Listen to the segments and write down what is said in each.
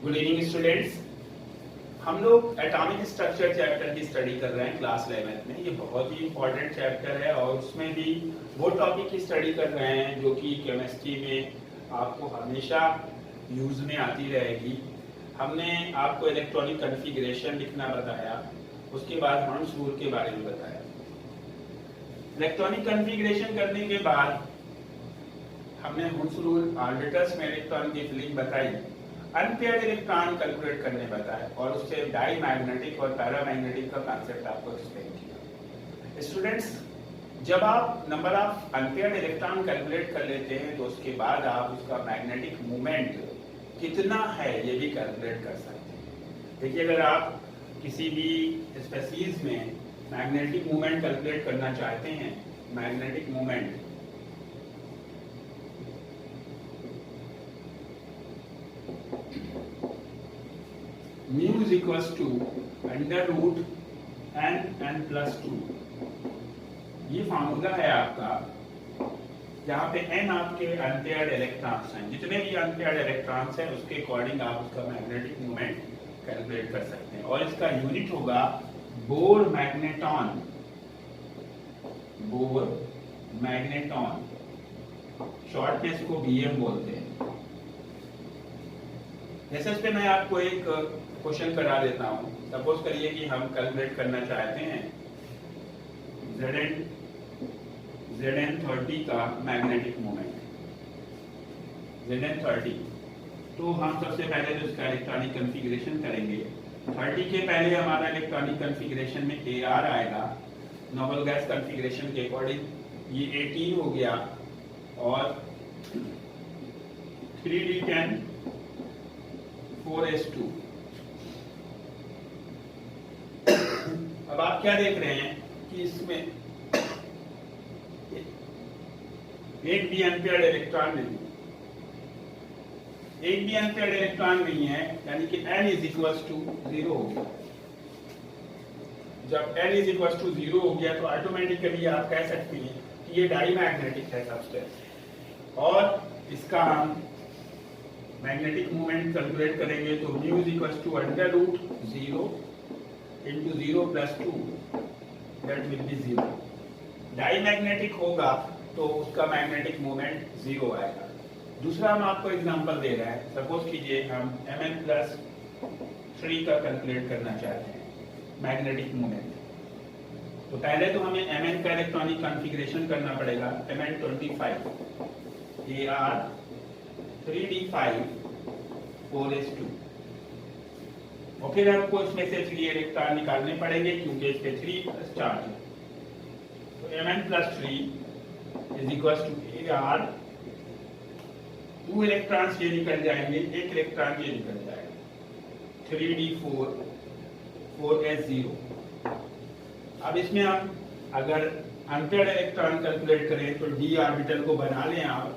Good evening students. हम लोग atomic structure chapter की स्टडी कर रहे हैं क्लास 11 में। ये बहुत ही इंपॉर्टेंट चैप्टर है और उसमें भी वो टॉपिक की स्टडी कर रहे हैं जो कि केमिस्ट्री में आपको हमेशा यूज में आती रहेगी। हमने आपको इलेक्ट्रॉनिक कॉन्फ़िगरेशन लिखना बताया, उसके बाद हर्ट्ज रूल के बारे में बताया। इलेक्ट्रॉनिक कॉन्फ़िगरेशन करने के बाद हमने हर्ट्ज रूल, ऑर्बिटल्स में इलेक्ट्रॉन की फिलिंग बताई, अनपेयर्ड इलेक्ट्रॉन कैलकुलेट करने बताया और उससे डाईमैग्नेटिक और पैरामैग्नेटिक का कॉन्सेप्ट आपको एक्सप्लेन किया। स्टूडेंट्स, जब आप number of unpaired electron calculate कर लेते हैं तो उसके बाद आप उसका मैग्नेटिक मूवमेंट कितना है ये भी कैलकुलेट कर सकते हैं। देखिए, अगर आप किसी भी स्पेसीज में मैग्नेटिक मूवमेंट कैलकुलेट करना चाहते हैं, magnetic movement mu is equals to under root n plus 2। ये फार्मूला है आपका, जहाँ पे n आपके अनपेयर्ड इलेक्ट्रॉन्स हैं। जितने भी अनपेयर्ड इलेक्ट्रॉन्स हैं उसके अकॉर्डिंग आप उसका मैग्नेटिक मूवमेंट कैलकुलेट कर सकते हैं और इसका यूनिट होगा bore magneton. Bore magneton, short में इसको BM बोलते हैं। जैसे इस पे मैं आपको एक क्वेश्चन करा देता हूं। सपोज करिए कि हम कैलकुलेट करना चाहते हैं Zn30 का मैग्नेटिक मूवमेंट, Zn30। तो हम सबसे पहले तो इसका इलेक्ट्रॉनिक कॉन्फ़िगरेशन करेंगे। 30 के पहले हमारा इलेक्ट्रॉनिक कॉन्फ़िगरेशन में Ar आएगा। नोबल गैस कॉन्फ़िगरेशन के अकॉर्डिंग ये 18 हो गया और 3d10 4s2। अब आप क्या देख रहे हैं कि इसमें एक भी अनपेयर्ड इलेक्ट्रॉन नहीं, एक भी अनपेयर्ड इलेक्ट्रॉन नहीं है, यानी कि n इज इक्वल्स टू 0 हो गया। जब n इज इक्वल्स टू 0 हो गया तो ऑटोमेटिकली आप कह सकते हैं कि ये डाईमैग्नेटिक है सब्सटेंस और इसका हम मैग्नेटिक मूवमेंट कैलकुलेट करेंगे तो mu is equals to under root 0 into 0 plus 2, that will be 0। Diamagnetic होगा तो उसका मैग्नेटिक मूवमेंट 0 आएगा। दूसरा हम आपको एग्जांपल दे रहे हैं। सपोज कीजिए हम Mn प्लस 3 का कैलकुलेट करना चाहते हैं मैग्नेटिक मूवमेंट। तो पहले तो हमें Mn का इलेक्ट्रॉनिक कॉन्फ़िगरेशन करना पड़ेगा। Mn25 Ar 3d5 4s2 और फिर आपको इसमें से 3 इलेक्ट्रॉन निकालने पड़ेंगे क्योंकि इस पे 3 चार्ज है। तो Mn plus 3 is equal to Ar, 2 electrons ये निकल जाएंगे, 1 इलेक्ट्रॉन ये निकल जाएगा, 3d4 4s0। अब इसमें हम अगर अनपेयर्ड इलेक्ट्रॉन कैलकुलेट करें तो d ऑर्बिटल को बना लें आप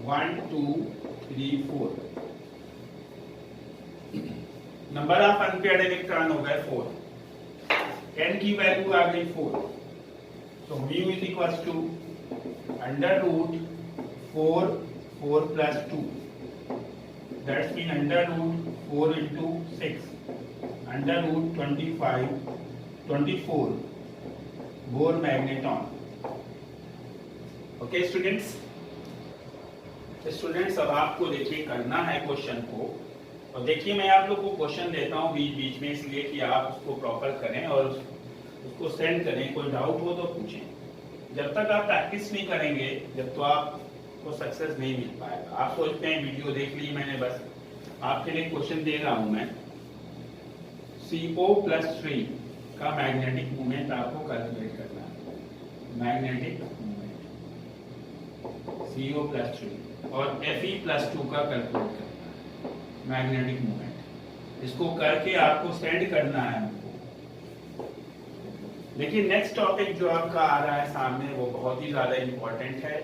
1 2 3 4। नंबर ऑफ अनपेयर्ड इलेक्ट्रॉन हो गए 4, n की वैल्यू आ गई 4। तो mu is equals to under root 4 plus 2, that's mean under root 4 into 6 under root 24 Bohr magneton. Okay students, अब आपको देखिए करना है क्वेश्चन को, और देखिए मैं आप लोग को क्वेश्चन देता हूँ बीच बीच में इसलिए कि आप उसको प्रॉपर करें और उसको सेंड करें। कोई डाउट हो तो पूछें। जब तक आप प्रैक्टिस नहीं करेंगे जब तो आपको सक्सेस नहीं मिल पाएगा। आप सोचते हैं वीडियो देख ली मैंने, बस आपके लिए क्वेश्चन दे रहा हूँ मैं। CO+3 का मैग्नेटिक मूवमेंट आपको कैलकुलेट करना है। मैग्नेटिक मूवमेंट CO+3 और Fe+2 का कैलकुलेट करना है मैग्नेटिक मूवमेंट। इसको करके आपको सेंड करना है हमको। लेकिन नेक्स्ट टॉपिक जो आपका आ रहा है सामने वो बहुत ही ज्यादा इंपॉर्टेंट है।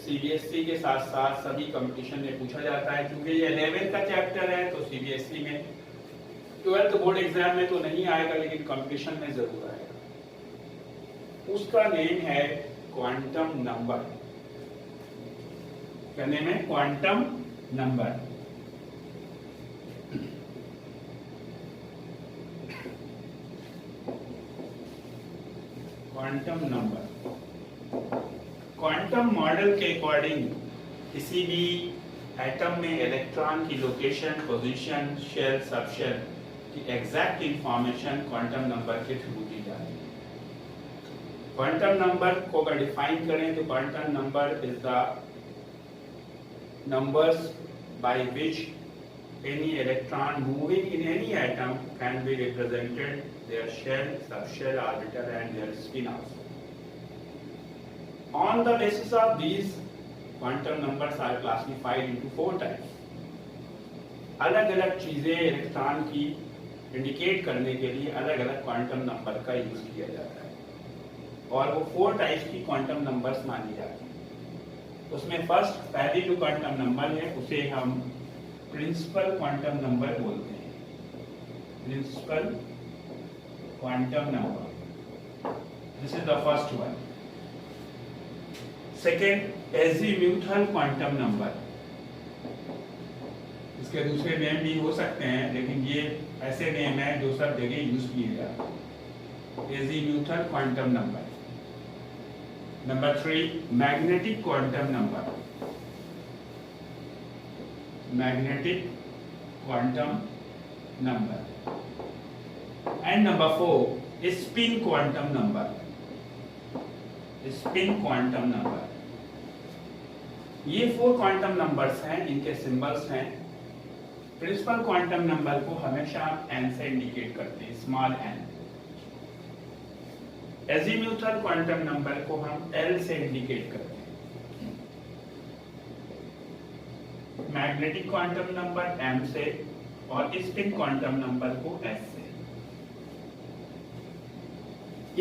CBSE के साथ साथ सभी कंपटीशन में पूछा जाता है, क्योंकि ये 11 का चैप्टर है तो CBSE में 12th बोर्ड एग्जाम में तो नहीं आएगा लेकिन कंपटीशन में जरूर आएगा। उसका नेम है क्वांटम नंबर। क्या नेम है? Quantum number. Quantum number, quantum model के अकॉर्डिंग किसी भी एटम में इलेक्ट्रॉन की लोकेशन, पोजीशन, शेल, सबशेल की एग्जैक्ट इंफॉर्मेशन क्वांटम नंबर के थ्रू दी जाती है। क्वांटम नंबर को अगर डिफाइन करें तो quantum number is the numbers by which any electron moving in any atom can be represented, their shell, subshell, orbital and their spin also. On the basis of these, quantum numbers are classified into 4 types. अलग अलग चीजें electron की indicate करने के लिए अलग अलग quantum number का यूज किया जाता है और वो 4 टाइप्स की क्वांटम नंबर्स मानी जाती है। उसमें फर्स्ट पहली जो क्वांटम नंबर है उसे हम प्रिंसिपल क्वांटम नंबर बोलते हैं। Principal quantum number, this is the first one. Second, azimuthal quantum number. इसके दूसरे नेम भी हो सकते हैं लेकिन ये ऐसे नेम है जो सब जगह यूज किए जाते हैं। Azimuthal quantum number. Number 3, magnetic quantum number. Magnetic quantum number. And number 4, spin quantum number. Spin quantum number. ये 4 क्वांटम नंबर्स हैं, इनके सिंबल्स हैं। प्रिंसिपल क्वांटम नंबर को हमेशा n से इंडिकेट करते हैं, small n। Azimuthal quantum number को हम L से इंडिकेट करते हैं। मैग्नेटिक क्वांटम नंबर M से और स्पिन क्वांटम नंबर को S से।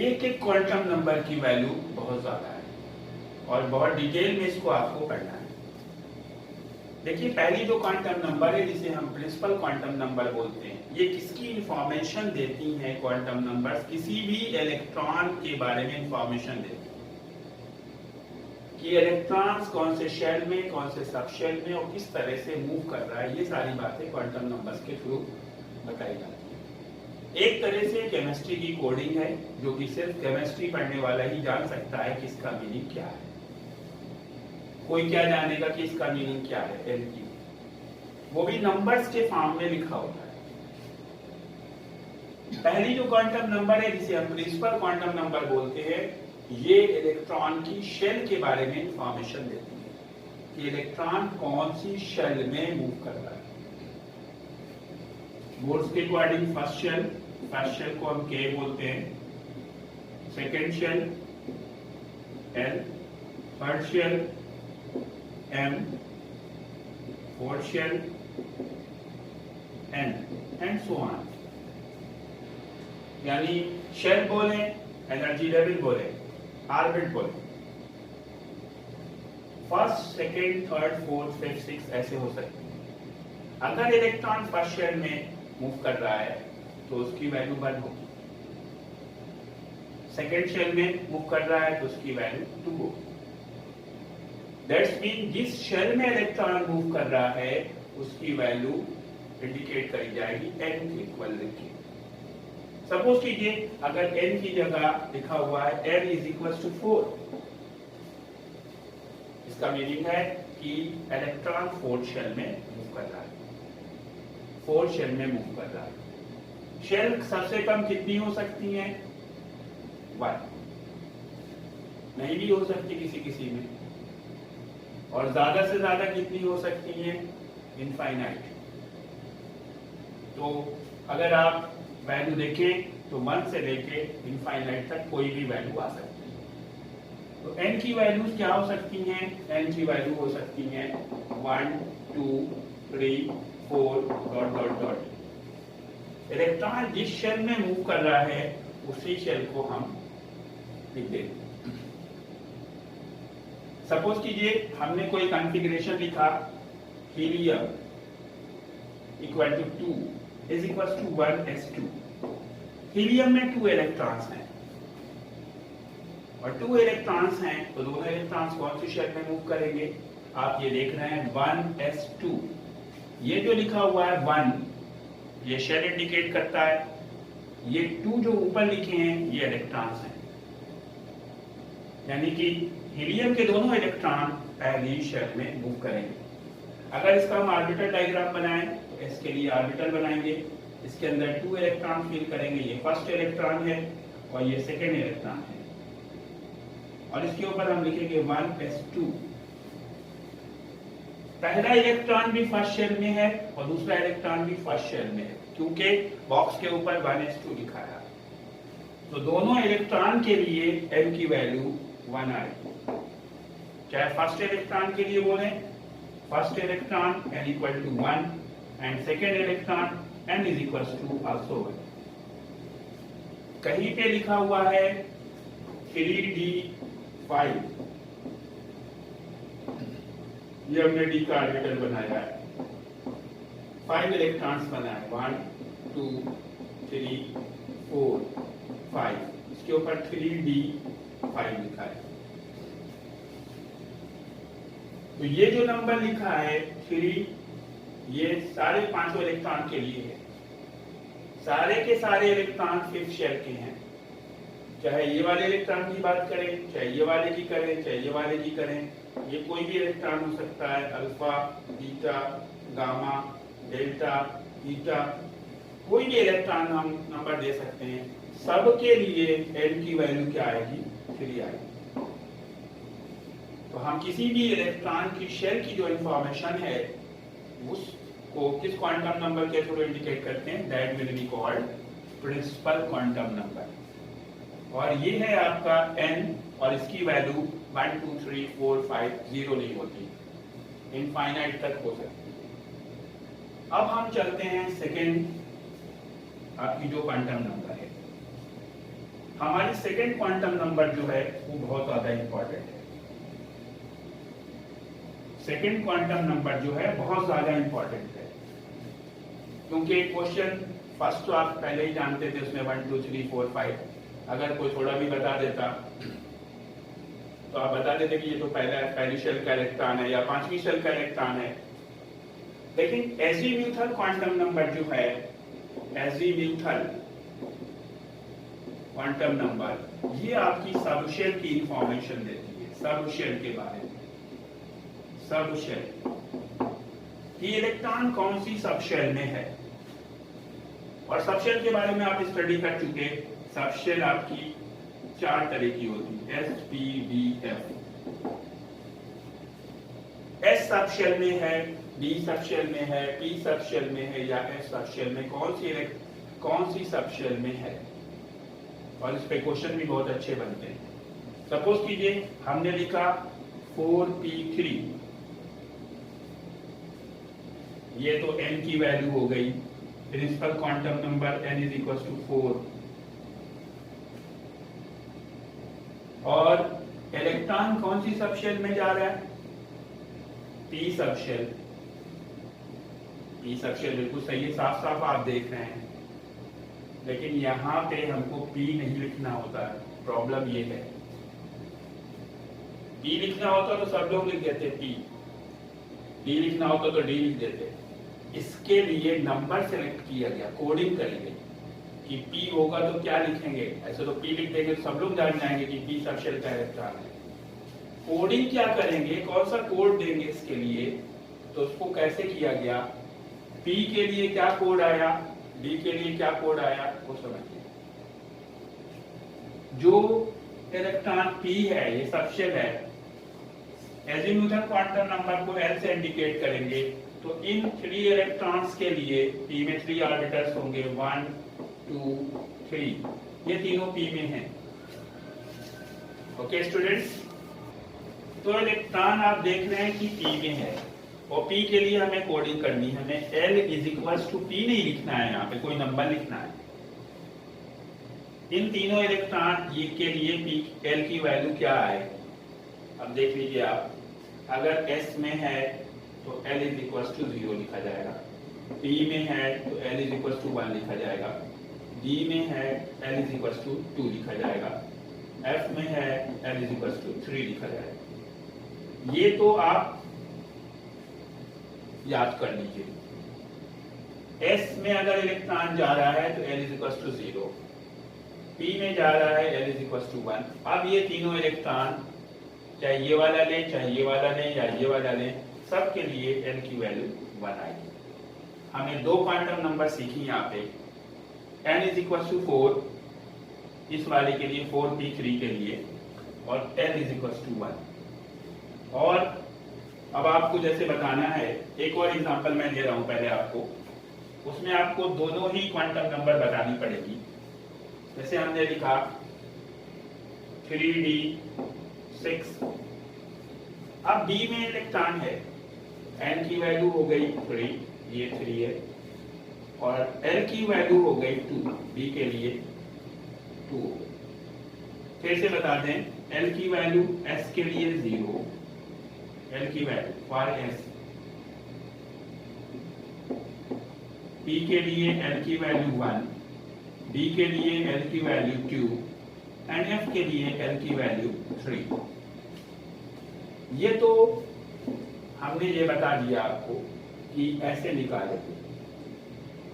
एक एक क्वांटम नंबर की वैल्यू बहुत ज्यादा है और बहुत डिटेल में इसको आपको पढ़ना है। देखिए, पहली जो क्वांटम नंबर है जिसे हम प्रिंसिपल क्वांटम नंबर बोलते हैं, ये किसकी इंफॉर्मेशन देती है? क्वांटम नंबर्स किसी भी इलेक्ट्रॉन के बारे में इंफॉर्मेशन देती है कि इलेक्ट्रॉन्स कौन से शेल में, कौन से सबशेल में और किस तरह से मूव कर रहा है। ये सारी बातें क्वांटम नंबर्स के थ्रू बताई जाती है। एक तरह से केमिस्ट्री की कोडिंग है जो कि सिर्फ केमिस्ट्री पढ़ने वाला ही जान सकता है कि इसका मीनिंग क्या है। कोई क्या जानेगा कि इसका मीनिंग क्या है एल की, वो भी नंबर्स के फॉर्म में लिखा होता है। पहली जो क्वांटम नंबर है जिसे हम प्रिंसिपल क्वांटम नंबर बोलते हैं, ये इलेक्ट्रॉन की शेल के बारे में इंफॉर्मेशन देती है कि इलेक्ट्रॉन कौन सी शेल में मूव कर रहा है। बोर्ड्स के अकॉर्डिंग फर्स्ट शेल को हम के बोलते हैं, second shell L, third shell M, fourth shell N and so on। यानी शेल बोले, एनर्जी लेवल बोले, ऑर्बिट बोले, first, second, third, fourth, fifth, six ऐसे हो सकते हैं। अगर इलेक्ट्रॉन फर्स्ट शेल में मूव कर रहा है तो उसकी वैल्यू 1 होगी, सेकेंड शेल में मूव कर रहा है तो उसकी वैल्यू 2 होगी। दैट्स मीन जिस शेल में इलेक्ट्रॉन मूव कर रहा है उसकी वैल्यू इंडिकेट करी जाएगी n के इक्वल लिखिए। सपोज कीजिए अगर n की जगह लिखा हुआ है n इज इक्वल टू 4, इसका मीनिंग है कि इलेक्ट्रॉन फोर्थ शेल में मूव कर रहा है, फोर्थ शेल में मूव कर रहा है। शेल सबसे कम कितनी हो सकती है? 1, नहीं भी हो सकती किसी किसी में, और ज्यादा से ज्यादा कितनी हो सकती है? इनफाइनाइट। तो अगर आप वैल्यू देखें तो 1 से लेके इनफाइनाइट तक कोई भी वैल्यू आ सकती है। तो n की वैल्यूज क्या हो सकती हैं? n की वैल्यू हो सकती हैं 1, 2, 3, 4 डॉट डॉट डॉट। इलेक्ट्रॉन जिस शेल में मूव कर रहा है उसी शेल को हम लिख देते हैं। सपोज कीजिए हमने कोई कॉन्फ़िगरेशन लिखा, helium equal to 2 is equal to 1s2। Helium में 2 इलेक्ट्रॉन्स हैं और 2 इलेक्ट्रॉन्स हैं तो दोनों इलेक्ट्रॉन्स कौन सी शेल में मूव करेंगे? आप ये देख रहे हैं 1s2, ये जो लिखा हुआ है 1, ये शेल इंडिकेट करता है, ये 2 जो ऊपर लिखे हैं ये इलेक्ट्रॉन्स हैं, यानी कि हीलियम के दोनों इलेक्ट्रॉन पहली शेल में मूव करेंगे। अगर इसका हम ऑर्बिटल डायग्राम बनाएं तो इसके लिए ऑर्बिटल बनाएंगे, इसके अंदर 2 इलेक्ट्रॉन फील करेंगे, ये फर्स्ट इलेक्ट्रॉन है और ये सेकेंड इलेक्ट्रॉन है, और इसके ऊपर हम लिखेंगे 1s2। पहला इलेक्ट्रॉन भी फर्स्ट शेल में है और दूसरा इलेक्ट्रॉन भी फर्स्ट शेल में है, क्योंकि बॉक्स के ऊपर 1s2 लिखा है। तो दोनों इलेक्ट्रॉन के लिए m की वैल्यू 1 आएगी। चाहे फर्स्ट इलेक्ट्रॉन के लिए बोलें, first electron n equal to 1 and second electron n is equal to also 1। कहीं पे लिखा हुआ है 3d5, ये हमने डी का ऑर्बिटल बनाया है, 5 इलेक्ट्रॉन्स बनाए, 1 2 3 4 5, इसके ऊपर 3d5 लिखा है। तो ये जो नंबर लिखा है 3, ये सारे 5 इलेक्ट्रॉन के लिए है। सारे के सारे इलेक्ट्रॉन 5th शेल के हैं, चाहे ये वाले इलेक्ट्रॉन की बात करें, चाहे ये वाले की करें, चाहे ये वाले की करें, ये कोई भी इलेक्ट्रॉन हो सकता है, अल्फा, बीटा, गामा, डेल्टा, ईटा, कोई भी इलेक्ट्रॉन हम नंबर दे सकते हैं। सब के लिए n की वैल्यू क्या आएगी? 3 आएगी। तो हम किसी भी इलेक्ट्रॉन की शेल की जो इंफॉर्मेशन है उसको किस क्वांटम नंबर के थ्रू इंडिकेट करते हैं? That will be called principal quantum number. और ये है आपका n, और इसकी वैल्यू 1 2 3 4 5 0 नहीं होती, इनफाइनाइट तक हो सकती है। अब हम चलते हैं सेकेंड, आपकी जो क्वांटम नंबर है, हमारी सेकेंड क्वांटम नंबर जो है वो बहुत ज्यादा इंपॉर्टेंट है। सेकेंड क्वांटम नंबर जो है बहुत ज्यादा इंपॉर्टेंट है, क्योंकि क्वेश्चन फर्स्ट तो आप पहले ही जानते थे, उसमें 1 2 3 4 5, अगर कोई थोड़ा भी बता देता तो आप बता देते कि ये तो पहली शेल का इलेक्ट्रॉन है या 5वीं शेल का इलेक्ट्रॉन है। लेकिन एजीम्यूथल क्वांटम नंबर जो है, एजीम्यूथल क्वांटम नंबर, ये आपकी सब शेल की इंफॉर्मेशन देती है, सब शेल के बारे में। सब शेल कि इलेक्ट्रॉन कौन सी सब शेल में है, और सब शेल के बारे में आप स्टडी कर चुके। सब शेल आपकी 4 तरह की होती है, S P D F। S subshell में है, D सब शेल में है, P सब शेल में है, या F सब शेल में कौन सी सब शेल में है, और इस पे क्वेश्चन भी बहुत अच्छे बनते हैं। सपोज कीजिए हमने लिखा 4p3, ये तो n की वैल्यू हो गई, principal quantum number n is equal to 4, और इलेक्ट्रॉन कौन सी सब शेल में जा रहा है? p सब शेल। p सब शेल बिल्कुल सही है, साफ साफ आप देख रहे हैं, लेकिन यहाँ पे हमको p नहीं लिखना होता है। प्रॉब्लम ये है, p लिखना होता तो सब लोग लिख देते p, d लिखना होता तो d लिख देते। इसके लिए नंबर सेलेक्ट किया गया, कोडिंग करी गई कि p होगा तो क्या लिखेंगे। ऐसे तो p लिख देंगे तो सब लोग जान जाएंगे कि p सब शेल का इलेक्ट्रॉन है। कोडिंग क्या करेंगे, कौन सा कोड देंगे इसके लिए, तो उसको कैसे किया गया, p के लिए क्या कोड आया, d के लिए क्या कोड आया, वो समझिए। जो इलेक्ट्रॉन p है, ये सब शेल है, एजीम्यूथल क्वांटम नंबर को L से इंडिकेट करेंगे, तो इन 3 इलेक्ट्रॉन्स के लिए p में 3 ऑर्बिटल्स होंगे, 1 2 3, ये तीनों p में हैं। ओके स्टूडेंट्स, तो इलेक्ट्रॉन आप देख रहे हैं कि p में है, और p के लिए हमें कोडिंग करनी है, हमें L is equal to p नहीं लिखना है, यहाँ पे कोई नंबर लिखना है। इन तीनों इलेक्ट्रॉन ये के लिए p L की वैल्यू क्या है, अब देख लीजिए आप। अगर S में है तो L इज इक्वल टू 0 लिखा जाएगा, P में है तो L इज इक्वल टू 1 लिखा जाएगा, D में है L इज इक्वल टू 2 लिखा जाएगा, F में है L इज इक्वल टू 3 लिखा जाएगा। ये तो आप याद कर लीजिए। S में अगर इलेक्ट्रॉन जा रहा है तो L is equal to 0, P में जा रहा है L इज इक्वल टू 1। अब ये तीनों इलेक्ट्रॉन चाहे ये वाला लें, चाहे ये वाला लें या ये वाला लें, सब के लिए L की वैल्यू 1 आएगी। हमने दो क्वांटम नंबर सीखी यहाँ पे, n इज इक्वल टू 4 इस वाले के लिए, 4p3 के लिए, और L इज इक्वल टू 1। और अब आपको जैसे बताना है, एक और एग्जांपल मैं दे रहा हूँ पहले आपको, उसमें आपको दोनों ही क्वांटम नंबर बतानी पड़ेगी। जैसे हमने लिखा 3d6, अब d में इलेक्ट्रॉन है, n की वैल्यू हो गई 3, ये 3 है, और L की वैल्यू हो गई 2, d के लिए 2। फिर से बता दें, L की वैल्यू S के लिए 0, L की वैल्यू फॉर S, P के लिए L की वैल्यू 1, D के लिए L की वैल्यू 2, एंड F के लिए L की वैल्यू 3। ये तो हमने ये बता दिया आपको कि ऐसे निकाले।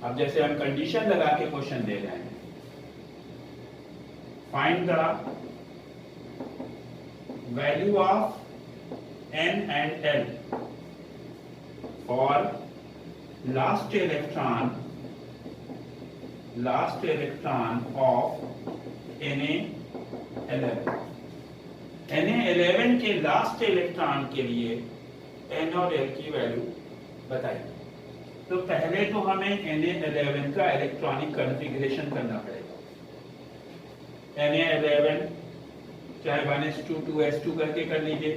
अब जैसे हम कंडीशन लगा के क्वेश्चन दे रहे हैं, find the value of N and L for last electron of Na11। Na11 के लास्ट इलेक्ट्रॉन के लिए N और L की वैल्यू बताइए। तो पहले तो हमें Na11 का इलेक्ट्रॉनिक कॉन्फ़िगरेशन करना पड़ेगा। Na11 चाहे 1s2 2s2 करके कर लीजिए,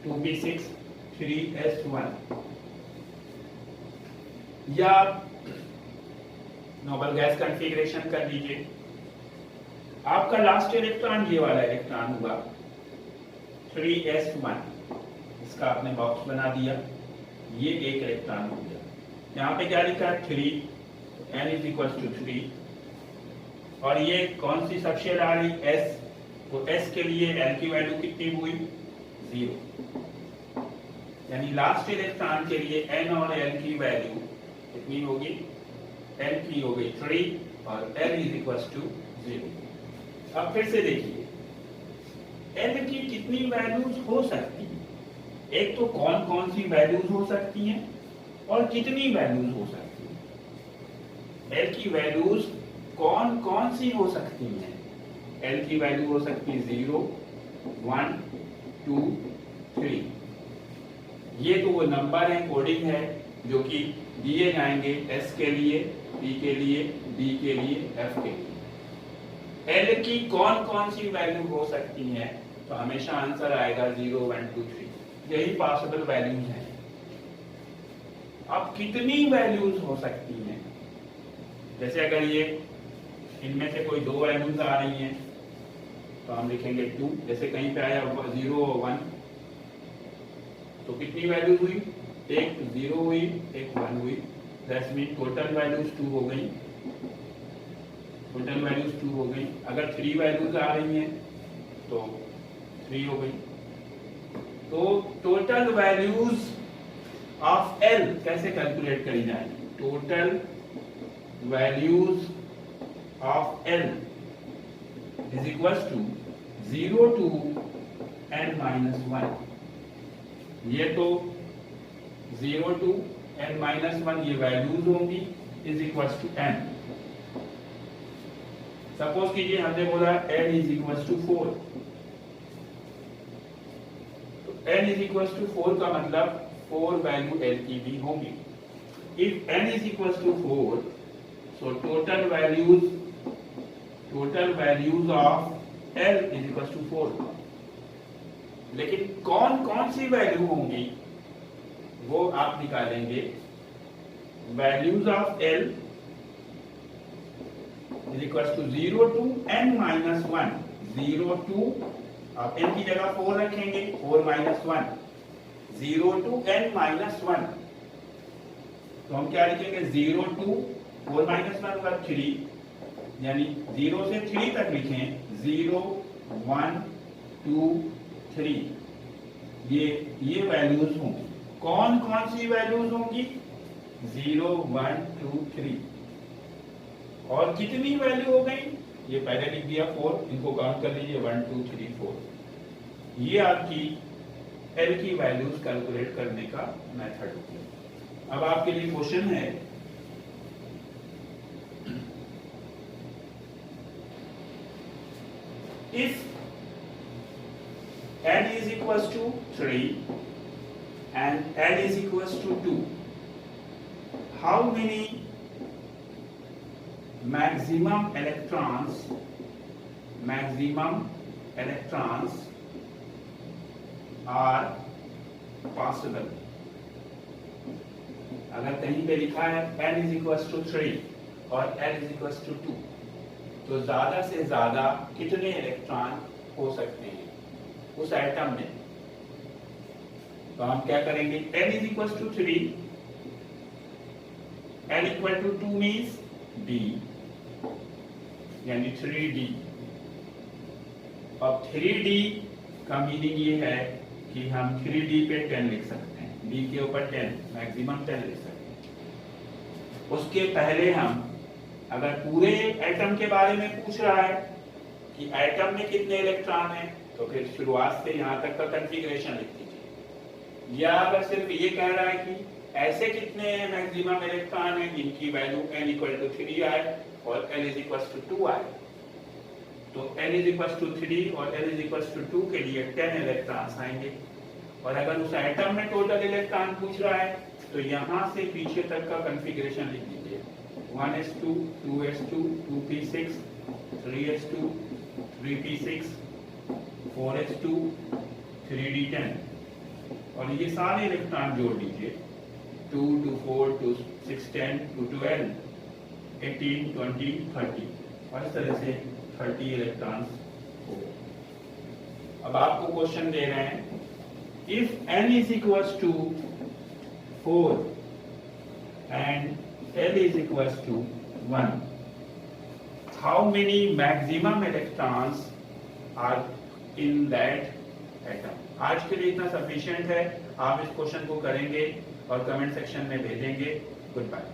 2p6 3s1, या नोबल गैस कॉन्फ़िगरेशन कर लीजिए। आपका लास्ट इलेक्ट्रॉन ये वाला इलेक्ट्रॉन हुआ 3s1, इसका आपने बॉक्स बना दिया, ये एक इलेक्ट्रॉन हो गया। यहाँ पे क्या लिखा है 3, n इज इक्वल टू 3, और ये कौन सी सबशेल आ रही S, तो S के लिए L की वैल्यू कितनी हुई 0, यानी लास्ट इलेक्ट्रॉन के लिए N और L की वैल्यू कितनी होगी, L की हो गई 3 और L इज इक्वल टू 0। अब फिर से देखिए L की कितनी वैल्यूज हो सकती है, एक तो कौन कौन सी वैल्यूज हो सकती हैं और कितनी वैल्यूज हो सकती हैं। L की वैल्यूज कौन कौन सी हो सकती हैं, L की वैल्यू हो सकती है 0 1 2 3, ये तो वो नंबर है, कोडिंग है जो कि दिए जाएंगे S के लिए, P के लिए, D के लिए, F के लिए। L की कौन कौन सी वैल्यू हो सकती हैं, तो हमेशा आंसर आएगा 0 1 2 3, यही पॉसिबल वैल्यूज हैं। अब कितनी वैल्यूज हो सकती हैं, जैसे अगर ये इनमें से कोई दो वैल्यूज आ रही हैं तो हम लिखेंगे 2, जैसे कहीं पे आया 0 और 1, तो कितनी वैल्यूज हुई, एक 0 हुई, एक 1 हुई, दैट्स मीन टोटल वैल्यूज 2 हो गई, टोटल वैल्यूज 2 हो गई। अगर 3 वैल्यूज आ रही हैं तो 3 हो गई। तो टोटल वैल्यूज ऑफ L कैसे कैलकुलेट करी जाएगी, total values of L is equal to 0 to n-1, ये तो 0 to n-1 ये वैल्यूज होंगी, is equal to n। Suppose कीजिए हमने बोला n इज इक्वल टू 4, तो n इज इक्वल टू 4 का मतलब 4 वैल्यू L की भी होंगी। If n is equal to 4, so total values of L is equal to 4। लेकिन कौन कौन सी वैल्यू होंगी वो आप निकालेंगे। Values of L is equal to 0 to n-1, 0 to, आप n की जगह 4 रखेंगे, 4 - 1, 0 to n-1, तो हम क्या लिखेंगे 0 to 4 - 1 का 3, यानी 0 से 3 तक लिखें, 0 1 2 3, ये वैल्यूज होंगी। कौन कौन सी वैल्यूज होंगी? 0 1 2 3। और कितनी वैल्यू हो गई? ये पहले लिख दिया 4, इनको काउंट कर लीजिए 1 2 3 4। ये आपकी एल की वैल्यूज कैलकुलेट करने का मेथड हो गया। अब आपके लिए क्वेश्चन है, if n is equals to 3 and n is equals to 2, how many maximum electrons are possible? अगर कहीं पे लिखा है n is equals to 3 और n is equals to 2, तो ज्यादा से ज्यादा कितने इलेक्ट्रॉन हो सकते हैं उस एटम में? तो हम क्या करेंगे? n is equals to 3, n equal to 2 means d, यानी 3d। अब 3d का मीनिंग ये है कि हम 3d पे 10 लिख सकते हैं, d के ऊपर 10, मैक्सिमम 10 लिख सकते हैं। उसके पहले हम, अगर पूरे एटम के बारे में पूछ रहा है कि एटम में कितने इलेक्ट्रॉन हैं, तो फिर शुरुआत से यहाँ तक का कॉन्फ़िगरेशन लिख दीजिए। या अगर सिर्फ ये कह रहा है कि ऐसे कितने मैक्सिमम इलेक्ट्रॉन हैं जिनकी वैल्यू n इक्वल टू 3 आए और n इज इक्वल टू 2 आए, तो n इज इक्वल टू 3 और n इज इक्वल टू 2 के लिए 10 इलेक्ट्रॉन्स आएंगे। और अगर उस एटम में टोटल इलेक्ट्रॉन पूछ रहा है, तो यहाँ से पीछे तक का कॉन्फ़िगरेशन लिख दीजिए। 1s2 2s2 2p6 3s2 3p6 4s2 3d10, और ये सारे इलेक्ट्रॉन जोड़ लीजिए। 2 2 4 2 6 10 2 12 18 20 30, और इस तरह से 30 इलेक्ट्रॉन्स हो गए। अब आपको क्वेश्चन दे रहे हैं, if n is equals to 4 and L is equals to 1, how many maximum electrons are in that atom? आज के लिए इतना सफिशिएंट है। आप इस क्वेश्चन को करेंगे और कमेंट सेक्शन में भेजेंगे। Good bye.